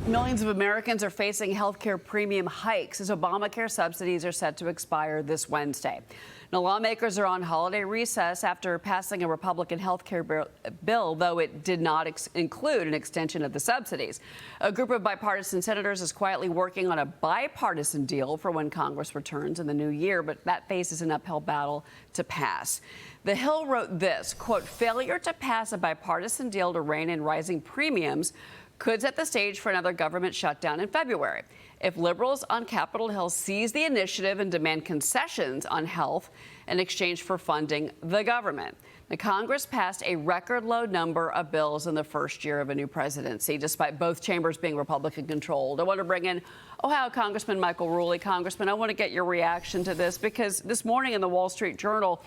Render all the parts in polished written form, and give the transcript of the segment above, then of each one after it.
Millions of Americans are facing health care premium hikes as Obamacare subsidies are set to expire this Wednesday. Now, lawmakers are on holiday recess after passing a Republican health care bill, though it did not include an extension of the subsidies. A group of bipartisan senators is quietly working on a bipartisan deal for when Congress returns in the new year, but that faces an uphill battle to pass. The Hill wrote this, quote, "Failure to pass a bipartisan deal to rein in rising premiums could set the stage for another government shutdown in February. If liberals on Capitol Hill seize the initiative and demand concessions on health in exchange for funding the government." The Congress passed a record low number of bills in the first year of a new presidency, despite both chambers being Republican controlled. I want to bring in Ohio Congressman Michael Rulli. Congressman, I want to get your reaction to this because this morning in the Wall Street Journal,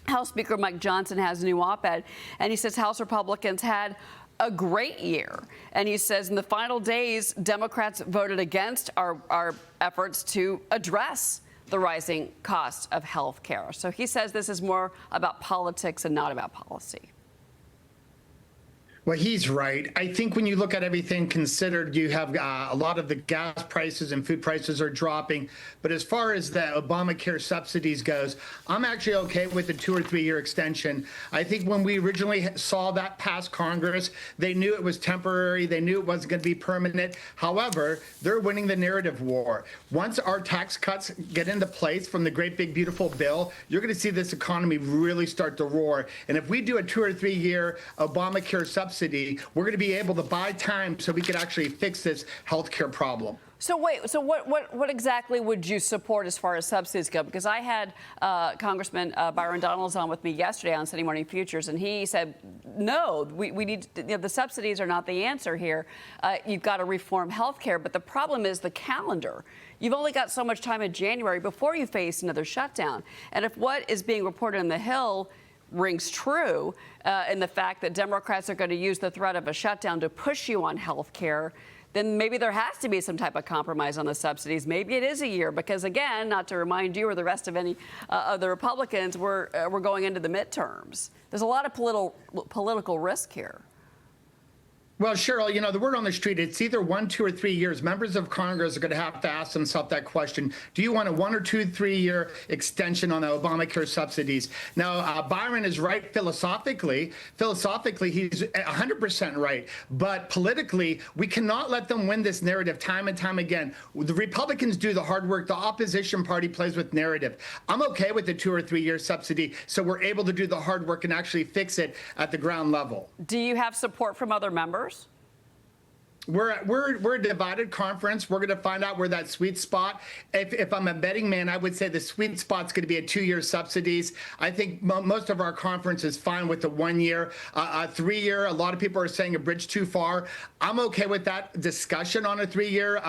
House Speaker Mike Johnson has a new op-ed, and he says House Republicans had a great year. And he says in the final days, Democrats voted against our efforts to address the rising cost of health care. So he says this is more about politics and not about policy. Well, he's right. I think when you look at everything considered, you have a lot of the gas prices and food prices are dropping. But as far as the Obamacare subsidies goes, I'm actually okay with the 2 or 3 year extension. I think when we originally saw that pass Congress, they knew it was temporary. They knew it wasn't going to be permanent. However, they're winning the narrative war. Once our tax cuts get into place from the great big beautiful bill, you're going to see this economy really start to roar. And if we do a 2 or 3 year Obamacare subsidy, we're going to be able to buy time so we can actually fix this healthcare problem. So wait, so what exactly would you support as far as subsidies go? Because I had Congressman Byron Donalds on with me yesterday on Sunday Morning Futures, and he said, no, we need the subsidies are not the answer here. You've got to reform health care. But the problem is the calendar. You've only got so much time in January before you face another shutdown. And if what is being reported on the Hill rings true in the fact that Democrats are going to use the threat of a shutdown to push you on health care, then maybe there has to be some type of compromise on the subsidies. Maybe it is a year because, again, not to remind you or the rest of any of the Republicans, we're going into the midterms. There's a lot of political risk here. Well, Cheryl, you know, the word on the street, it's either 1, 2, or 3 years. Members of Congress are going to have to ask themselves that question. Do you want a 1 or 2, 3 year extension on the Obamacare subsidies? Now, Byron is right philosophically. Philosophically, he's 100% right. But politically, we cannot let them win this narrative time and time again. The Republicans do the hard work. The opposition party plays with narrative. I'm okay with the 2 or 3 year subsidy, so we're able to do the hard work and actually fix it at the ground level. Do you have support from other members? We're a divided conference. We're going to find out where that sweet spot. If I'm a betting man, I would say the sweet spot's going to be a 2 year subsidies. I think most of our conference is fine with the 1 year, 3 year. A lot of people are saying a bridge too far. I'm okay with that discussion on a 3 year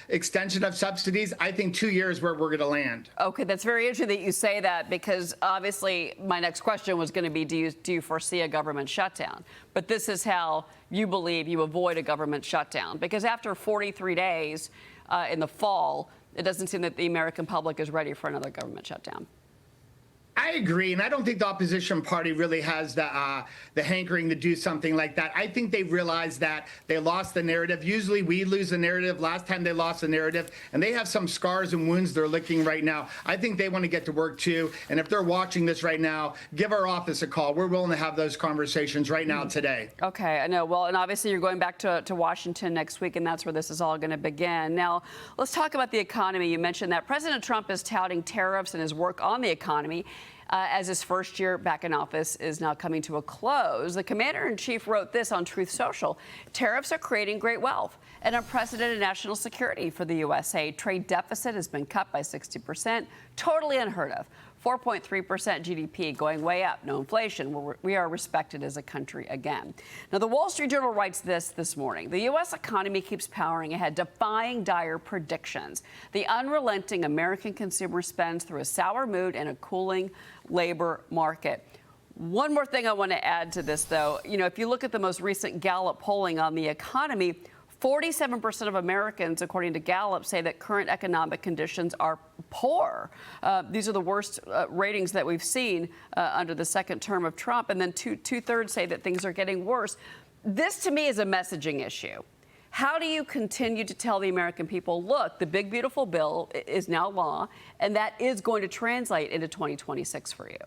extension of subsidies. I think 2 years where we're going to land. Okay, that's very interesting that you say that because obviously my next question was going to be, do you foresee a government shutdown? But this is how you believe you avoid a government shutdown, because after 43 days in the fall, it doesn't seem that the American public is ready for another government shutdown. I agree, and I don't think the opposition party really has the hankering to do something like that. I think they realize that they lost the narrative. Usually we lose the narrative. Last time they lost the narrative, and they have some scars and wounds they're licking right now. I think they want to get to work too, and if they're watching this right now, give our office a call. We're willing to have those conversations right now today. Okay, I know. Well, and obviously you're going back to Washington next week, and that's where this is all going to begin. Now, let's talk about the economy. You mentioned that President Trump is touting tariffs and his work on the economy. As his first year back in office is now coming to a close. The commander-in-chief wrote this on Truth Social. Tariffs are creating great wealth and unprecedented national security for the USA. Trade deficit has been cut by 60%, totally unheard of. 4.3% GDP, going way up, no inflation. We are respected as a country again. Now, the Wall Street Journal writes this morning. The U.S. economy keeps powering ahead, defying dire predictions. The unrelenting American consumer spends through a sour mood and a cooling labor market. One more thing I want to add to this, though. You know, if you look at the most recent Gallup polling on the economy, 47% of Americans, according to Gallup, say that current economic conditions are poor. These are the worst ratings that we've seen under the second term of Trump. And then two-thirds say that things are getting worse. This, to me, is a messaging issue. How do you continue to tell the American people, look, the big, beautiful bill is now law, and that is going to translate into 2026 for you?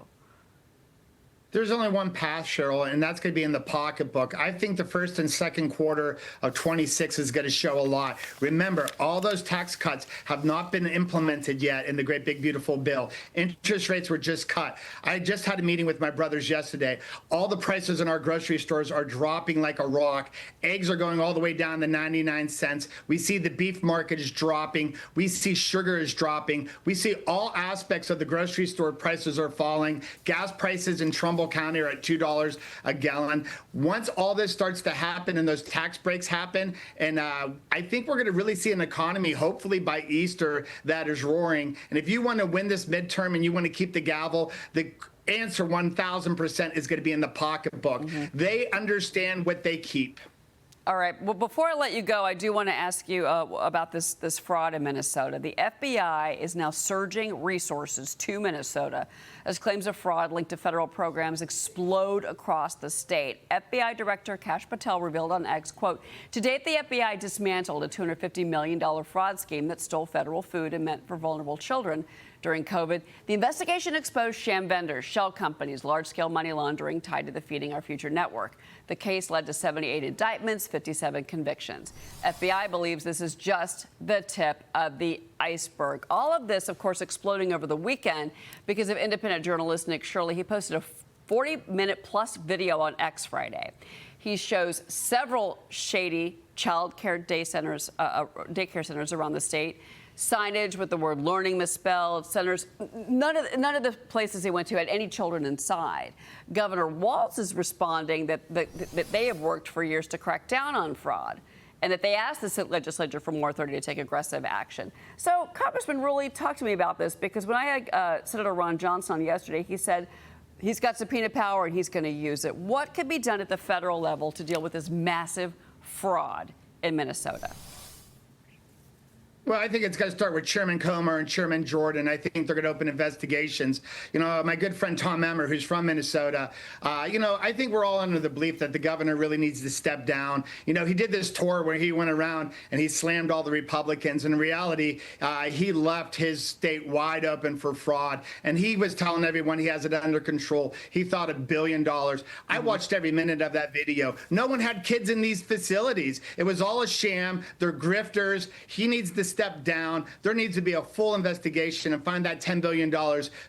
There's only one path, Cheryl, and that's going to be in the pocketbook. I think the first and second quarter of 26 is going to show a lot. Remember, all those tax cuts have not been implemented yet in the great big beautiful bill. Interest rates were just cut. I just had a meeting with my brothers yesterday. All the prices in our grocery stores are dropping like a rock. Eggs are going all the way down to 99 cents. We see the beef market is dropping. We see sugar is dropping. We see all aspects of the grocery store prices are falling. Gas prices in Trumbull County are at $2 a gallon. Once all this starts to happen and those tax breaks happen, and I think we're going to really see an economy, hopefully by Easter, that is roaring. And if you want to win this midterm and you want to keep the gavel, the answer 1,000% is going to be in the pocketbook. They understand what they keep. All right. Well, before I let you go, I do want to ask you about this fraud in Minnesota. The FBI is now surging resources to Minnesota as claims of fraud linked to federal programs explode across the state. FBI Director Kash Patel revealed on X, quote, to date, the FBI dismantled a $250 million fraud scheme that stole federal food and meant for vulnerable children during COVID. The investigation exposed sham vendors, shell companies, large-scale money laundering tied to the Feeding Our Future network. The case led to 78 indictments, 57 convictions. FBI believes this is just the tip of the iceberg. All of this, of course, exploding over the weekend because of independent journalist Nick Shirley. He posted a 40-minute-plus video on X Friday. He shows several shady child care daycare centers around the state. Signage with the word learning misspelled. Centers, none of the places he went to had any children inside. Governor Walz is responding that they have worked for years to crack down on fraud, and that they asked the legislature for more authority to take aggressive action. So Congressman Rulli, talk to me about this, because when I had Senator Ron Johnson on yesterday, he said he's got subpoena power and he's going to use it. What can be done at the federal level to deal with this massive fraud in Minnesota? Well, I think it's got to start with Chairman Comer and Chairman Jordan. I think they're going to open investigations. You know, my good friend Tom Emmer, who's from Minnesota, I think we're all under the belief that the governor really needs to step down. You know, he did this tour where he went around and he slammed all the Republicans. In reality, he left his state wide open for fraud. And he was telling everyone he has it under control. He thought $1 billion. I watched every minute of that video. No one had kids in these facilities. It was all a sham. They're grifters. He needs to step down. There needs to be a full investigation and find that $10 billion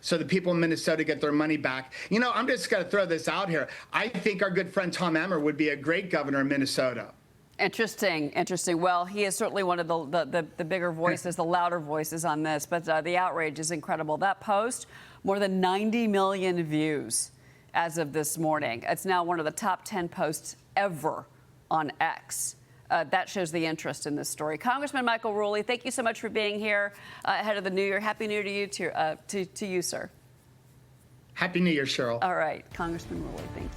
so the people in Minnesota get their money back. You know, I'm just going to throw this out here. I think our good friend Tom Emmer would be a great governor in Minnesota. Interesting. Well, he is certainly one of the bigger voices, the louder voices on this, but the outrage is incredible. That post, more than 90 million views as of this morning. It's now one of the top 10 posts ever on X. That shows the interest in this story. Congressman Michael Rulli, thank you so much for being here ahead of the New Year. Happy New Year to you, to you, sir. Happy New Year, Cheryl. All right, Congressman Rulli, thank you.